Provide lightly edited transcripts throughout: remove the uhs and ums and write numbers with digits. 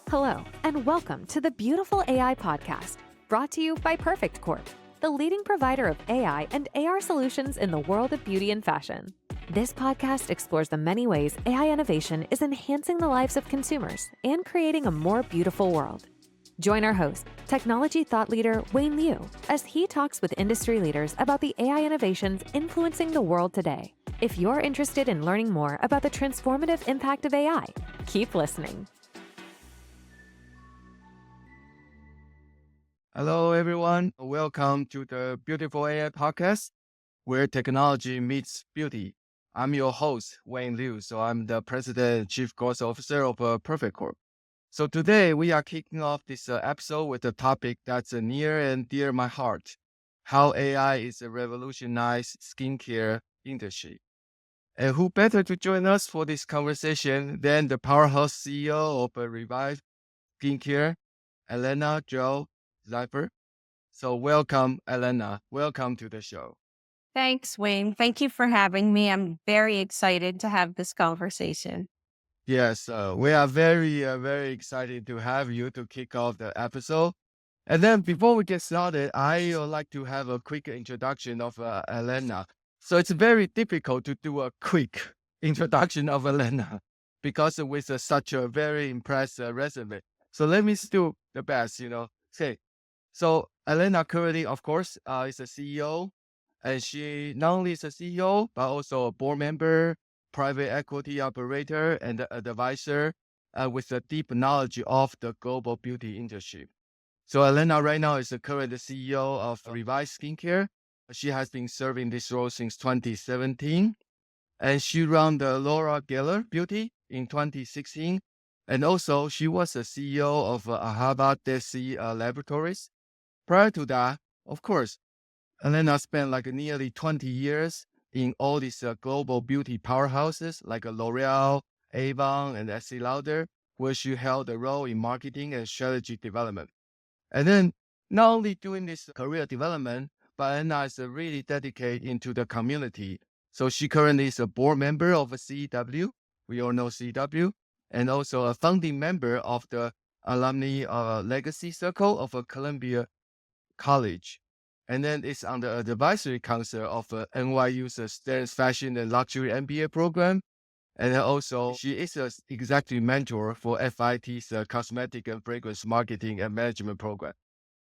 Hello, and welcome to the Beautiful AI Podcast, brought to you by Perfect Corp, the leading provider of AI and AR solutions in the world of beauty and fashion. This podcast explores the many ways AI innovation is enhancing the lives of consumers and creating a more beautiful world. Join our host, technology thought leader Wayne Liu, as he talks with industry leaders about the AI innovations influencing the world today. If you're interested in learning more about the transformative impact of AI, keep listening. Hello, everyone. Welcome to the Beautiful AI Podcast, where technology meets beauty. I'm your host, Wayne Liu. So I'm the President and Chief Growth Officer of Perfect Corp. So today we are kicking off this episode with a topic that's near and dear my heart: how AI is revolutionized skincare industry. And who better to join us for this conversation than the powerhouse CEO of RéVive Skincare, Elana Drell-Szyfer. So welcome, Elana. Welcome to the show. Thanks, Wayne. Thank you for having me. I'm very excited to have this conversation. Yes, we are very excited to have you to kick off the episode. And then before we get started, I would like to have a quick introduction of Elana. So it's very difficult to do a quick introduction of Elana because with such a very impressive resume. So let me do the best, Okay. So Elana currently, of course, is a CEO, and she not only is a CEO, but also a board member, private equity operator, and an advisor with a deep knowledge of the global beauty industry. So Elana right now is the current CEO of RéVive Skincare. She has been serving this role since 2017, and she ran the Laura Geller Beauty in 2016. And also, she was the CEO of Ahaba Desi Laboratories. Prior to that, of course, Elana spent like nearly 20 years in all these global beauty powerhouses like L'Oreal, Avon, and Estee Lauder, where she held a role in marketing and strategy development. And then not only doing this career development, but Elana is really dedicated into the community. So she currently is a board member of CW. We all know CW, and also a founding member of the Alumni Legacy Circle of Columbia College. And then it's on the advisory council of NYU's Stairs Fashion and Luxury MBA program. And then also, she is an executive mentor for FIT's Cosmetic and Fragrance Marketing and Management program.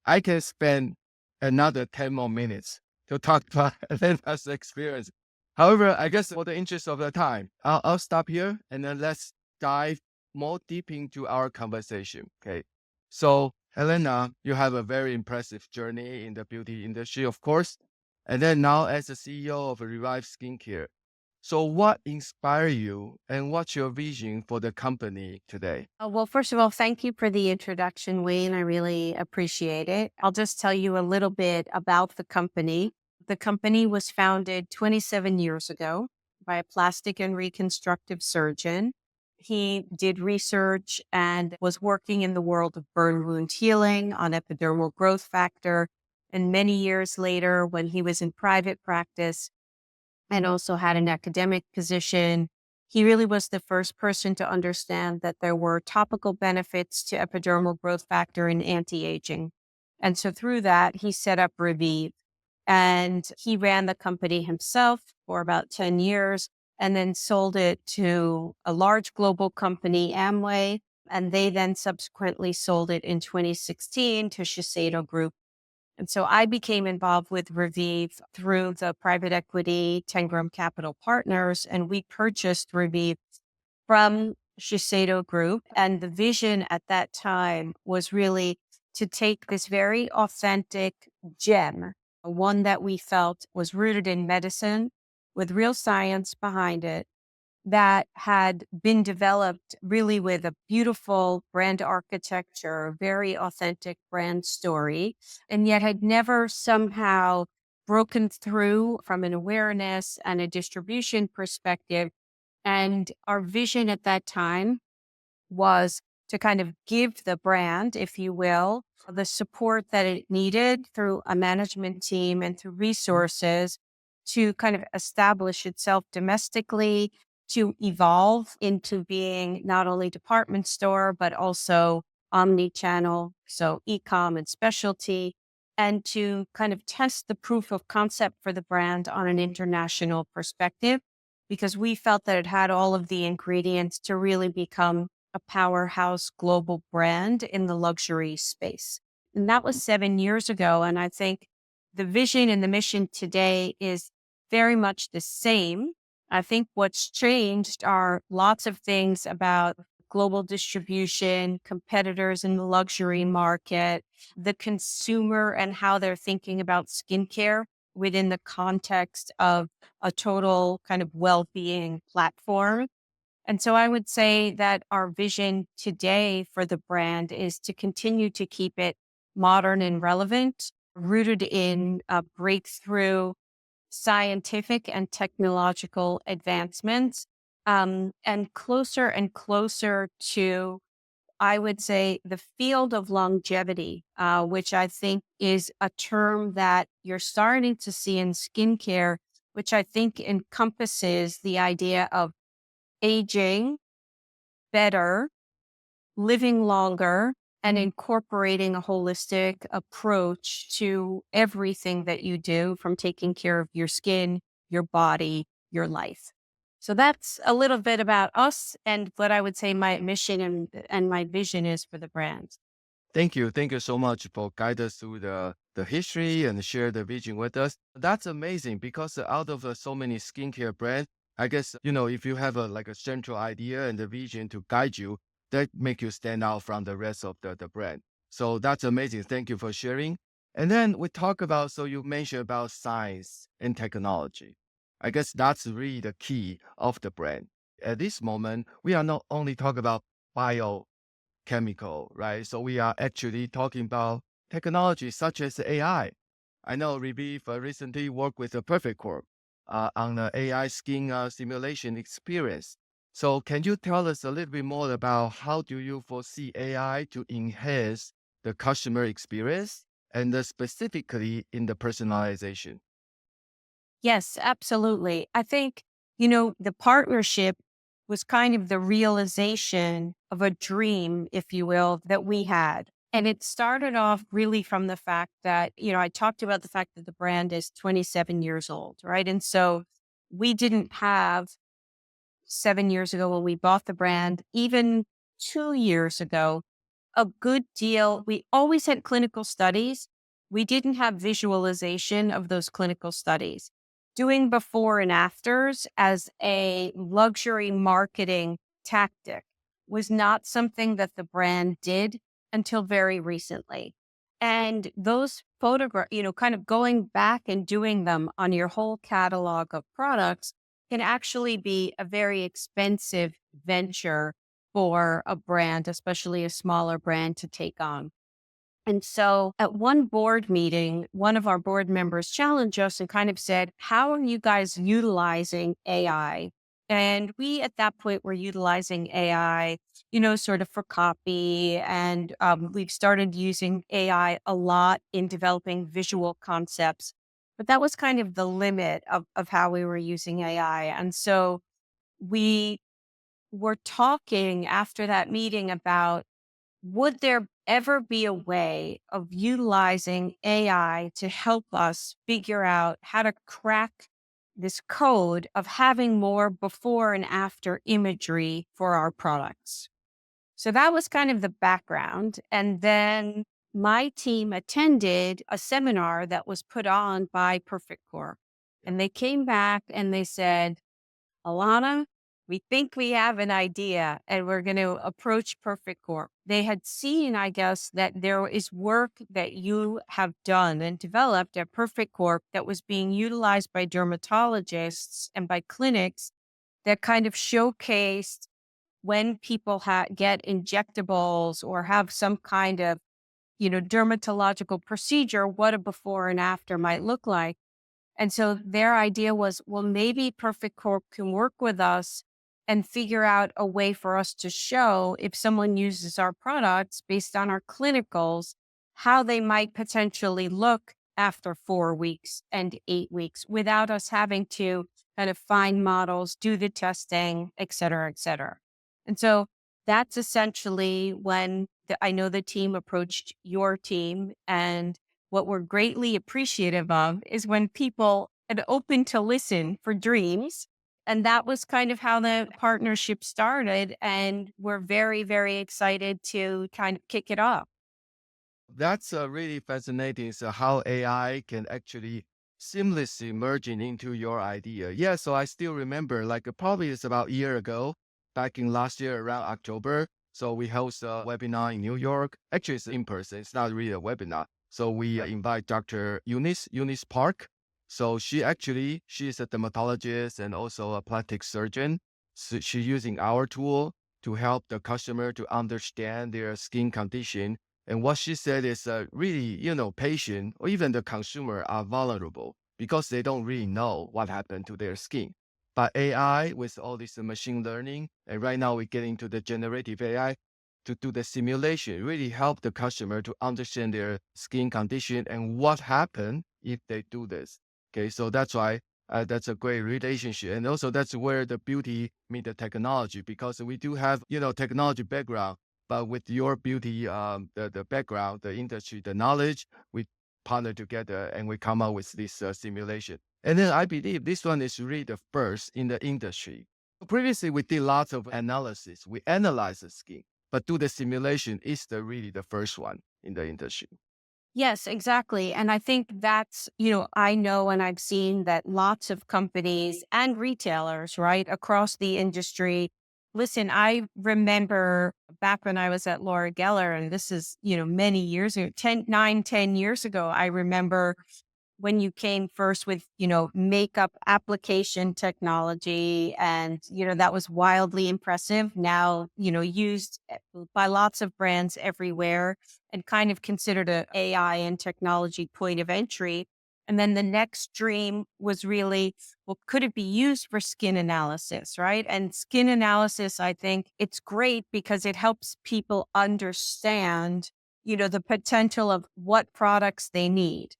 I can spend another 10 more minutes to talk about Elena's experience. However, I guess for the interest of the time, I'll stop here and then let's dive more deep into our conversation. Okay. So, Elana, you have a very impressive journey in the beauty industry, of course. And then now as the CEO of RéVive Skincare. So what inspired you and what's your vision for the company today? Well, first of all, thank you for the introduction, Wayne. I really appreciate it. I'll just tell you a little bit about the company. The company was founded 27 years ago by a plastic and reconstructive surgeon. He did research and was working in the world of burn wound healing on epidermal growth factor. And many years later, when he was in private practice and also had an academic position, he really was the first person to understand that there were topical benefits to epidermal growth factor and anti-aging. And so through that, he set up RéVive. And he ran the company himself for about 10 years and then sold it to a large global company, Amway. And they then subsequently sold it in 2016 to Shiseido Group. And so I became involved with RéVive through the private equity Tengram Capital Partners, and we purchased RéVive from Shiseido Group. And the vision at that time was really to take this very authentic gem, one that we felt was rooted in medicine with real science behind it, that had been developed really with a beautiful brand architecture, very authentic brand story, and yet had never somehow broken through from an awareness and a distribution perspective. And our vision at that time was to kind of give the brand, if you will, the support that it needed through a management team and through resources to kind of establish itself domestically, to evolve into being not only department store, but also omni-channel, so e-com and specialty, and to kind of test the proof of concept for the brand on an international perspective, because we felt that it had all of the ingredients to really become a powerhouse global brand in the luxury space. And that was 7 years ago. And I think the vision and the mission today is very much the same. I think what's changed are lots of things about global distribution, competitors in the luxury market, the consumer and how they're thinking about skincare within the context of a total kind of well-being platform. And so I would say that our vision today for the brand is to continue to keep it modern and relevant, rooted in breakthrough scientific and technological advancements, and closer to, I would say, the field of longevity, which I think is a term that you're starting to see in skincare, which I think encompasses the idea of aging better, living longer, and incorporating a holistic approach to everything that you do, from taking care of your skin, your body, your life. So that's a little bit about us and what I would say my mission and my vision is for the brand. Thank you. Thank you so much for guide us through the history and share the vision with us. That's amazing because out of so many skincare brands, I guess, if you have like a central idea and the vision to guide you, that make you stand out from the rest of the brand. So that's amazing. Thank you for sharing. And then we talk about, so you mentioned about science and technology. I guess that's really the key of the brand. At this moment, we are not only talking about bio chemical, right? So we are actually talking about technology such as AI. I know RéVive recently worked with the Perfect Corp on the AI skin simulation experience. So can you tell us a little bit more about how do you foresee AI to enhance the customer experience and specifically in the personalization? Yes, absolutely. I think, the partnership was kind of the realization of a dream, if you will, that we had. And it started off really from the fact that, I talked about the fact that the brand is 27 years old, right? And so we didn't have 7 years ago when we bought the brand, even 2 years ago, a good deal. We always had clinical studies. We didn't have visualization of those clinical studies. Doing before and afters as a luxury marketing tactic was not something that the brand did until very recently. And those photographs, kind of going back and doing them on your whole catalog of products can actually be a very expensive venture for a brand, especially a smaller brand, to take on. And so at one board meeting, one of our board members challenged us and kind of said, "How are you guys utilizing AI?" And we, at that point, were utilizing AI, sort of for copy. And we've started using AI a lot in developing visual concepts. But that was kind of the limit of how we were using AI. And so we were talking after that meeting about, would there ever be a way of utilizing AI to help us figure out how to crack this code of having more before and after imagery for our products? So that was kind of the background. And then my team attended a seminar that was put on by Perfect Corp. And they came back and they said, "Elana, we think we have an idea and we're going to approach Perfect Corp." They had seen, I guess, that there is work that you have done and developed at Perfect Corp that was being utilized by dermatologists and by clinics that kind of showcased when people get injectables or have some kind of, dermatological procedure, what a before and after might look like. And so their idea was, well, maybe Perfect Corp can work with us and figure out a way for us to show, if someone uses our products based on our clinicals, how they might potentially look after 4 weeks and 8 weeks without us having to kind of find models, do the testing, et cetera, et cetera. And so that's essentially when I know the team approached your team. And what we're greatly appreciative of is when people are open to listen for dreams. And that was kind of how the partnership started. And we're very, very excited to kind of kick it off. That's really fascinating. So how AI can actually seamlessly merging into your idea. Yeah, so I still remember like probably it's about a year ago, back in last year around October. So we host a webinar in New York. Actually, it's in person. It's not really a webinar. So we invite Dr. Eunice Park. So she is a dermatologist and also a plastic surgeon. So she's using our tool to help the customer to understand their skin condition, and what she said is really, patient or even the consumer are vulnerable because they don't really know what happened to their skin. But AI with all this machine learning, and right now we get into the generative AI to do the simulation, really help the customer to understand their skin condition and what happened if they do this. Okay, so that's why that's a great relationship. And also that's where the beauty meet the technology because we do have, technology background, but with your beauty, the background, the industry, the knowledge, we partner together and we come up with this simulation. And then I believe this one is really the first in the industry. Previously, we did lots of analysis. We analyze the skin, but do the simulation is really the first one in the industry. Yes, exactly. And I think that's, I know and I've seen that lots of companies and retailers, right, across the industry. Listen, I remember back when I was at Laura Geller, and this is, many years ago, 10 years ago, I remember when you came first with, makeup application technology and, that was wildly impressive. Now, used by lots of brands everywhere and kind of considered a AI and technology point of entry. And then the next dream was really, well, could it be used for skin analysis, right? And skin analysis, I think it's great because it helps people understand, the potential of what products they need.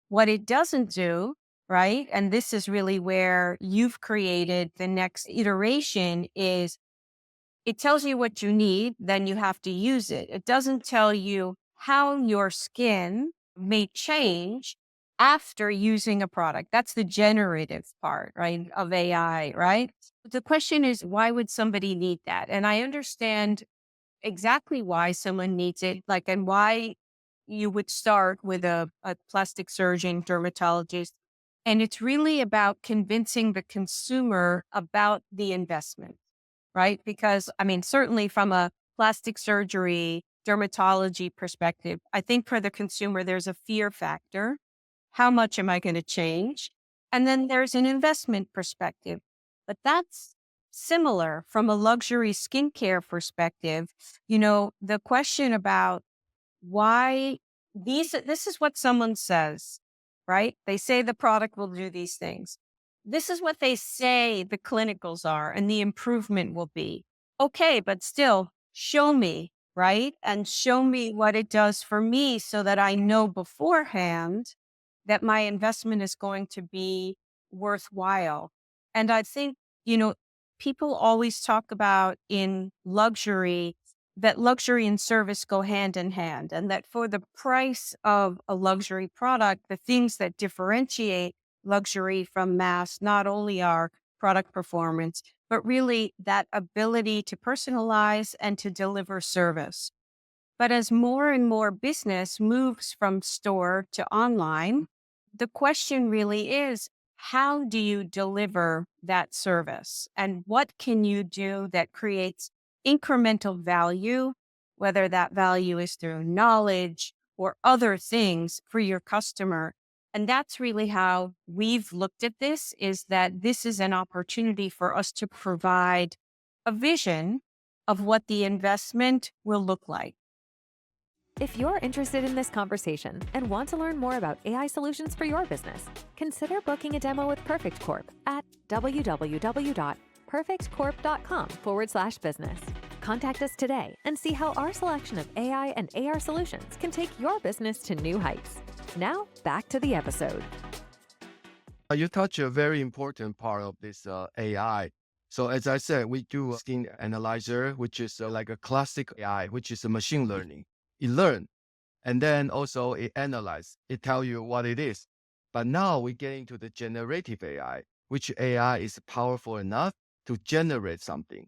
What it doesn't do, right? And this is really where you've created the next iteration is it tells you what you need, then you have to use it. It doesn't tell you how your skin may change after using a product. That's the generative part, right, of AI, right? The question is, why would somebody need that? And I understand exactly why someone needs it, like, and why you would start with a plastic surgeon, dermatologist. And it's really about convincing the consumer about the investment, right? Because, I mean, certainly from a plastic surgery, dermatology perspective, I think for the consumer, there's a fear factor. How much am I going to change? And then there's an investment perspective. But that's similar from a luxury skincare perspective. The question about why this is what someone says, right? They say the product will do these things. This is what they say the clinicals are and the improvement will be. Okay, but still show me, right? And show me what it does for me so that I know beforehand that my investment is going to be worthwhile. And I think, people always talk about in luxury that luxury and service go hand in hand, and that for the price of a luxury product, the things that differentiate luxury from mass not only are product performance, but really that ability to personalize and to deliver service. But as more and more business moves from store to online, the question really is, how do you deliver that service? And what can you do that creates incremental value, whether that value is through knowledge or other things for your customer? And that's really how we've looked at this, is that this is an opportunity for us to provide a vision of what the investment will look like. If you're interested in this conversation and want to learn more about AI solutions for your business, consider booking a demo with Perfect Corp at www.perfectcorp.com/business. Contact us today and see how our selection of AI and AR solutions can take your business to new heights. Now, back to the episode. You touch a very important part of this AI. So as I said, we do a skin analyzer, which is like a classic AI, which is a machine learning. It learn and then also it analyze, it tell you what it is. But now we get into the generative AI, which AI is powerful enough to generate something.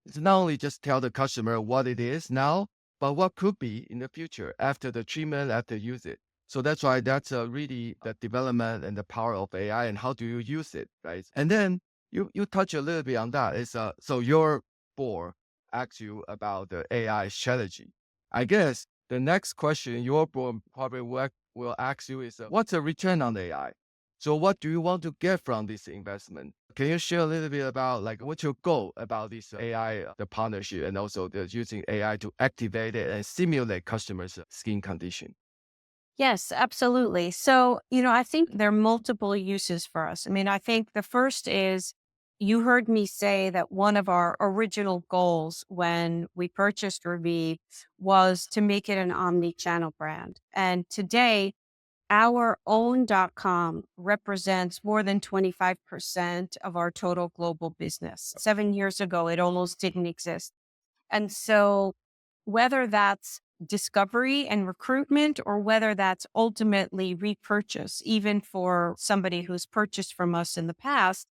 It's not only just tell the customer what it is now, but what could be in the future after the treatment, after use it. So that's why that's really the development and the power of AI and how do you use it, right? And then you touch a little bit on that. So your board asks you about the AI strategy. I guess the next question your board probably will ask you is, what's the return on AI? So what do you want to get from this investment? Can you share a little bit about like what's your goal about this AI, the partnership, and also the using AI to activate it and simulate customers' skin condition? Yes, absolutely. So, I think there are multiple uses for us. I mean, I think the first is you heard me say that one of our original goals when we purchased RéVive was to make it an omni-channel brand. And today, our own .com represents more than 25% of our total global business. 7 years ago, it almost didn't exist. And so, whether that's discovery and recruitment, or whether that's ultimately repurchase, even for somebody who's purchased from us in the past,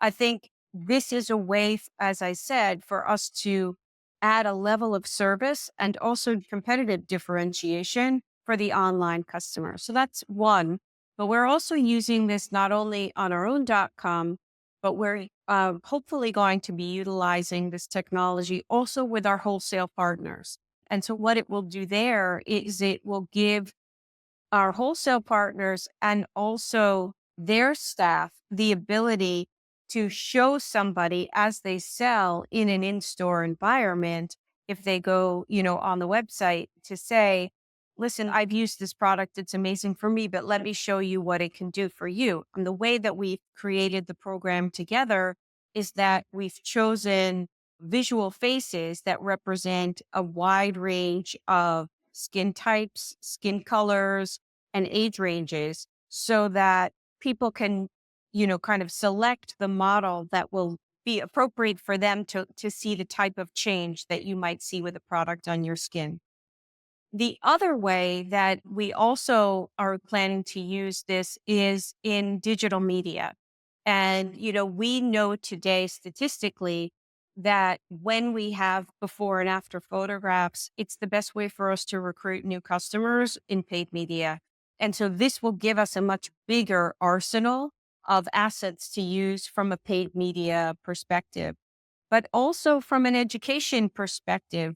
I think this is a way, as I said, for us to add a level of service and also competitive differentiation for the online customer. So that's one. But we're also using this not only on our own .com, but we're hopefully going to be utilizing this technology also with our wholesale partners. And so what it will do there is it will give our wholesale partners and also their staff the ability to show somebody as they sell in an in-store environment, if they go, on the website, to say, listen, I've used this product, it's amazing for me, but let me show you what it can do for you. And the way that we've created the program together is that we've chosen visual faces that represent a wide range of skin types, skin colors, and age ranges, so that people can, kind of select the model that will be appropriate for them to see the type of change that you might see with a product on your skin. The other way that we also are planning to use this is in digital media. And, we know today statistically that when we have before and after photographs, it's the best way for us to recruit new customers in paid media. And so this will give us a much bigger arsenal of assets to use from a paid media perspective, but also from an education perspective.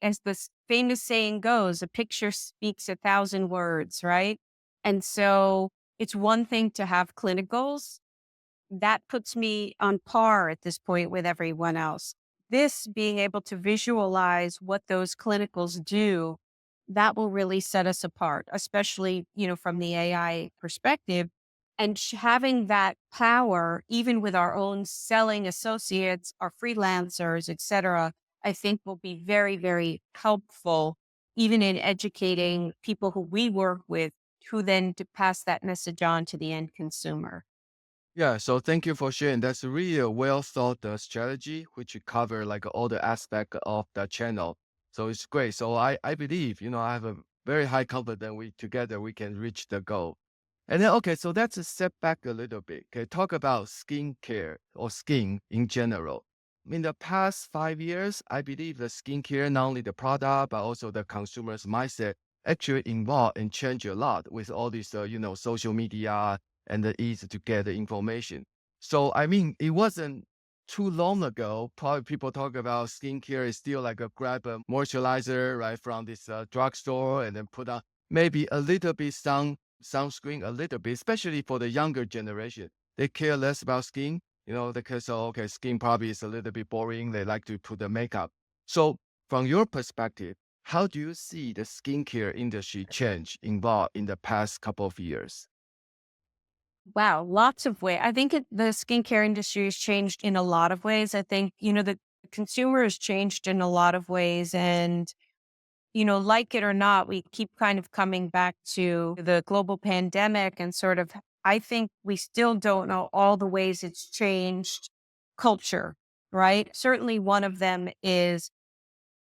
As the famous saying goes, a picture speaks 1,000 words, right? And so it's one thing to have clinicals. That puts me on par at this point with everyone else. This being able to visualize what those clinicals do, that will really set us apart, especially, from the AI perspective. And having that power, even with our own selling associates, our freelancers, et cetera, I think will be very, very helpful, even in educating people who we work with, who then to pass that message on to the end consumer. Yeah, so thank you for sharing. That's really a well thought strategy, which cover like all the aspect of the channel. So it's great. So I believe, I have a very high confidence we together we can reach the goal. And then okay, so that's a step back a little bit. Okay, talk about skincare or skin in general. In the past 5 years, I believe the skincare, not only the product, but also the consumer's mindset actually evolved and changed a lot with all these, social media and the ease to get the information. So, I mean, it wasn't too long ago. Probably people talk about skincare is still like a grab a moisturizer, right, from this drugstore and then put on maybe a little bit sunscreen, a little bit, especially for the younger generation. They care less about skin, because, okay, skin probably is a little bit boring. They like to put the makeup. So, from your perspective, how do you see the skincare industry change involved in the past couple of years? Wow, lots of ways. I think the skincare industry has changed in a lot of ways. I think, the consumer has changed in a lot of ways. And, like it or not, we keep kind of coming back to the global pandemic and sort of, I think we still don't know all the ways it's changed culture, right? Certainly one of them is,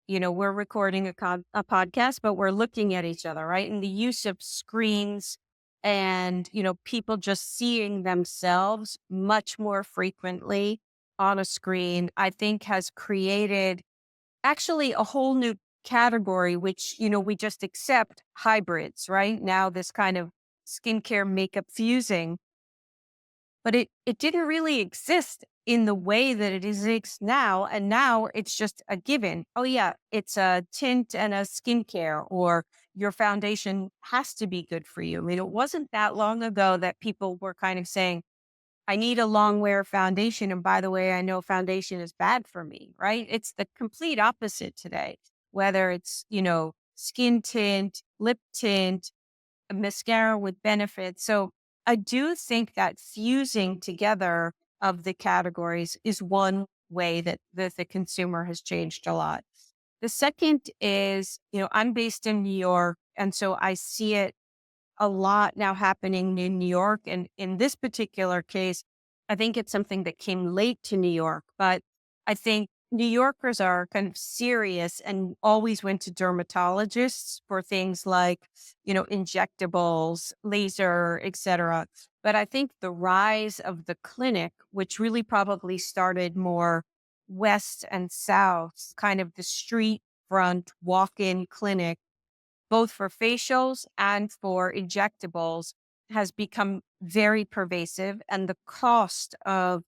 we're recording a podcast, but we're looking at each other, right? And the use of screens and, people just seeing themselves much more frequently on a screen, I think has created actually a whole new category, which, we just accept hybrids, right? Now, this kind of skincare makeup fusing, but it didn't really exist in the way that it exists now. And now it's just a given. Oh, yeah, it's a tint and a skincare, or your foundation has to be good for you. I mean, it wasn't that long ago that people were kind of saying, I need a long wear foundation. And by the way, I know foundation is bad for me, right? It's the complete opposite today, whether it's, skin tint, lip tint, a mascara with benefits. So I do think that fusing together of the categories is one way that the consumer has changed a lot. The second is, I'm based in New York. And so I see it a lot now happening in New York. And in this particular case, I think it's something that came late to New York, but I think New Yorkers are kind of serious and always went to dermatologists for things like, injectables, laser, etc. But I think the rise of the clinic, which really probably started more west and south, kind of the street front walk-in clinic, both for facials and for injectables, has become very pervasive. And the cost of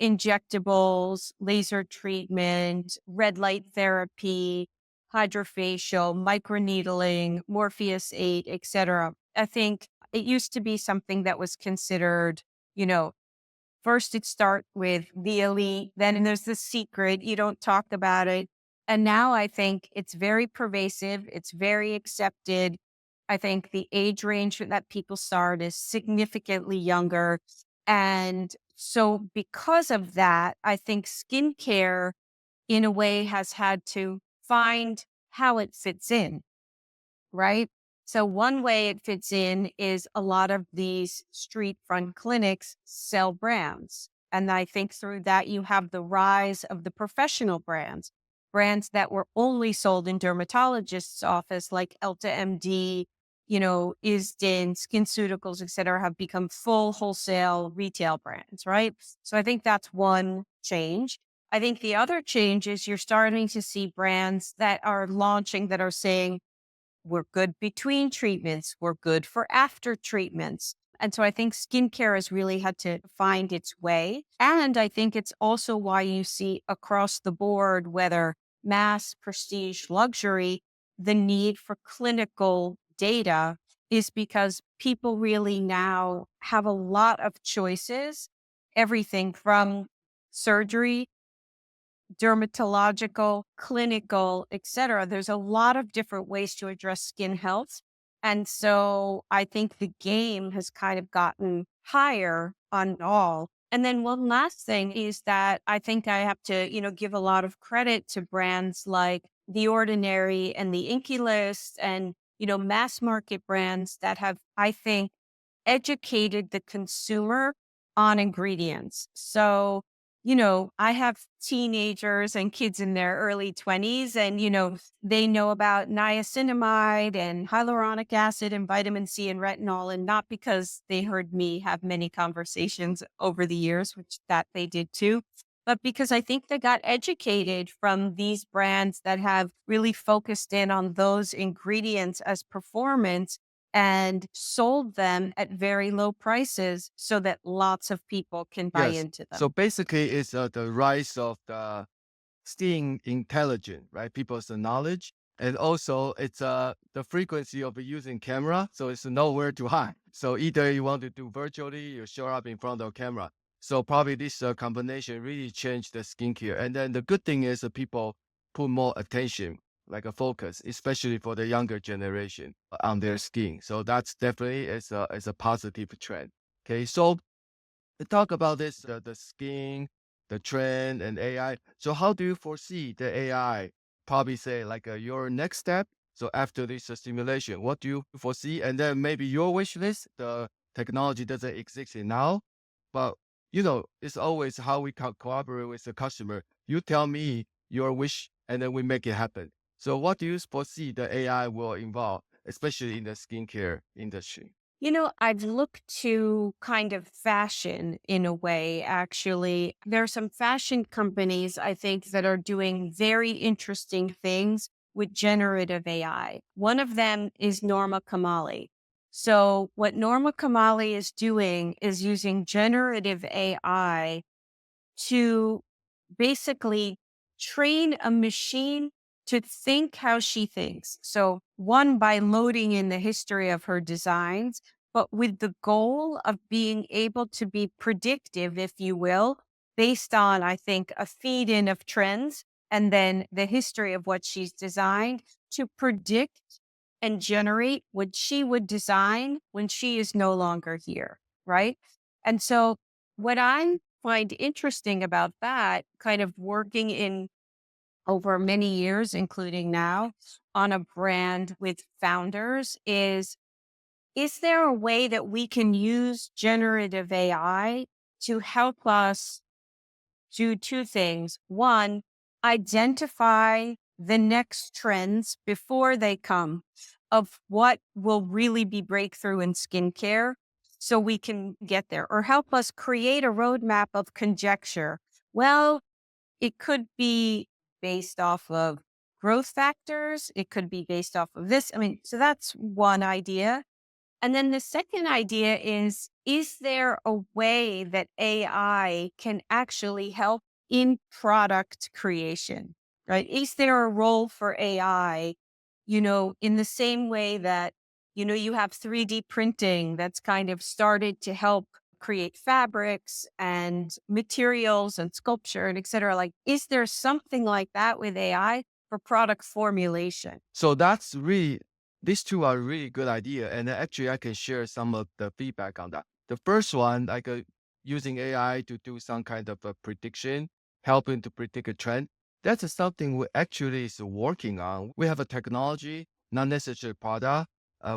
injectables, laser treatment, red light therapy, hydrofacial, microneedling, Morpheus 8, etc. I think it used to be something that was considered, you know, first, it starts with the elite, then there's the secret. You don't talk about it. And now I think it's very pervasive, it's very accepted. I think the age range that people start is significantly younger. And so, because of that, I think skincare, in a way, has had to find how it fits in, right? So one way it fits in is a lot of these street front clinics sell brands. And I think through that, you have the rise of the professional brands, brands that were only sold in dermatologists' office, like Elta MD, Isdin, SkinCeuticals, et cetera, have become full wholesale retail brands, right? So I think that's one change. I think the other change is you're starting to see brands that are launching that are saying, we're good between treatments. We're good for after treatments. And so I think skincare has really had to find its way. And I think it's also why you see across the board, whether mass, prestige, luxury, the need for clinical data is because people really now have a lot of choices, everything from surgery, dermatological, clinical, et cetera. There's a lot of different ways to address skin health. And so I think the game has kind of gotten higher on all. And then one last thing is that I think I have to, give a lot of credit to brands like The Ordinary and the Inky List and, mass market brands that have, I think, educated the consumer on ingredients. So, I have teenagers and kids in their early 20s, and, they know about niacinamide and hyaluronic acid and vitamin C and retinol, and not because they heard me have many conversations over the years, which that they did too, but because I think they got educated from these brands that have really focused in on those ingredients as performance and sold them at very low prices so that lots of people can buy Yes. into them. So basically, it's the rise of the staying intelligent, right? People's knowledge. And also, it's the frequency of using camera. So it's nowhere to hide. So either you want to do virtually, you show up in front of camera. So probably this combination really changed the skincare. And then the good thing is that people put more attention, like a focus, especially for the younger generation on their skin. So that's definitely is a positive trend. Okay, so we talk about this, the skin, the trend, and AI. So how do you foresee the AI? Probably say like your next step. So after this simulation, what do you foresee? And then maybe your wish list. The technology doesn't exist in now, but it's always how we collaborate with the customer. You tell me your wish, and then we make it happen. So what do you foresee the AI will involve, especially in the skincare industry? I've looked to kind of fashion in a way, actually. There are some fashion companies, I think, that are doing very interesting things with generative AI. One of them is Norma Kamali. So, what Norma Kamali is doing is using generative AI to basically train a machine to think how she thinks. So, one, by loading in the history of her designs, but with the goal of being able to be predictive, if you will, based on, I think, a feed in of trends and then the history of what she's designed to predict and generate what she would design when she is no longer here. Right. And so, what I find interesting about that, kind of working in over many years, including now, on a brand with founders, is there a way that we can use generative AI to help us do two things? One, identify the next trends before they come of what will really be breakthrough in skincare so we can get there, or help us create a roadmap of conjecture. Well, it could be based off of growth factors. It could be based off of this. I mean, so that's one idea. And then the second idea is there a way that AI can actually help in product creation, right? Is there a role for AI, in the same way that, you have 3D printing that's kind of started to help create fabrics and materials and sculpture and et cetera? Like, is there something like that with AI for product formulation? So these two are really good idea. And actually I can share some of the feedback on that. The first one, like using AI to do some kind of a prediction, helping to predict a trend. That's something we actually is working on. We have a technology, not necessarily product.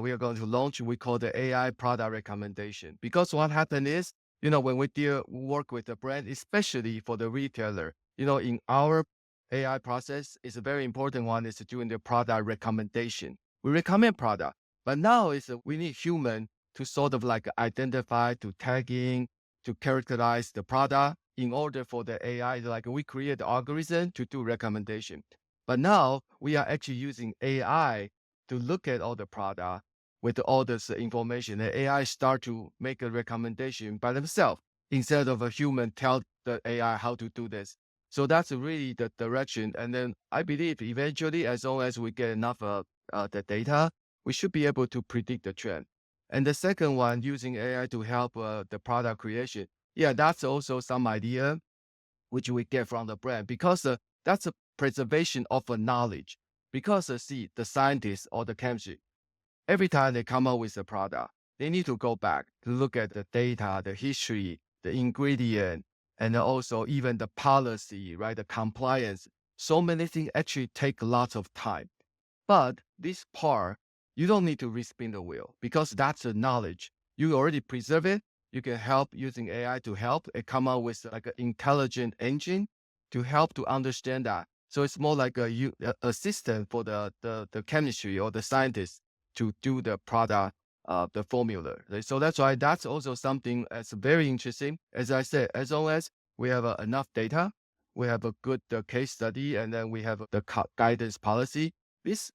We are going to launch, we call the AI product recommendation. Because what happened is, when we work with the brand, especially for the retailer, in our AI process is a very important one is doing the product recommendation. We recommend product, but now we need human to sort of like identify, to tagging, to characterize the product in order for the AI, like we create the algorithm to do recommendation. But now we are actually using AI to look at all the product with all this information. The AI start to make a recommendation by themselves instead of a human tell the AI how to do this. So that's really the direction. And then I believe eventually, as long as we get enough the data, we should be able to predict the trend. And the second one, using AI to help the product creation. Yeah, that's also some idea which we get from the brand because that's a preservation of a knowledge. Because see, the scientists or the chemistry, every time they come up with a product, they need to go back to look at the data, the history, the ingredient, and also even the policy, right? The compliance. So many things actually take lots of time. But this part, you don't need to respin the wheel because that's the knowledge. You already preserve it. You can help using AI to help it come out with like an intelligent engine to help to understand that. So it's more like a assistant for the chemistry or the scientist to do the product, the formula. Right? So that's why that's also something that's very interesting. As I said, as long as we have enough data, we have a good case study, and then we have the guidance policy. This,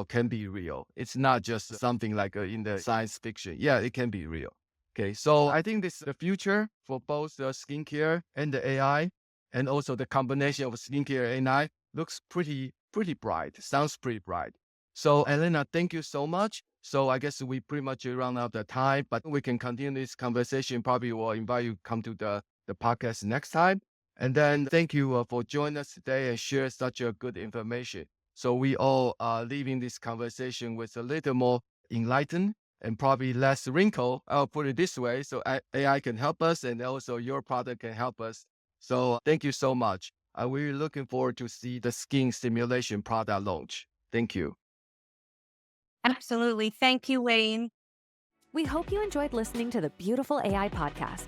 can be real. It's not just something like in the science fiction. Yeah, it can be real. Okay, so I think this is the future for both the skincare and the AI, and also the combination of skincare and AI looks pretty bright. Sounds pretty bright. So Elana, thank you so much. So I guess we pretty much run out of time, but we can continue this conversation. Probably will invite you to come to the podcast next time. And then thank you for joining us today and share such a good information. So we all are leaving this conversation with a little more enlightened and probably less wrinkle. I'll put it this way. So AI can help us and also your product can help us. So thank you so much. We're looking forward to see the skin stimulation product launch. Thank you. Absolutely. Thank you, Wayne. We hope you enjoyed listening to the Beautiful AI podcast.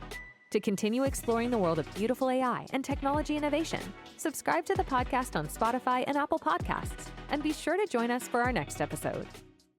To continue exploring the world of beautiful AI and technology innovation, subscribe to the podcast on Spotify and Apple Podcasts, and be sure to join us for our next episode.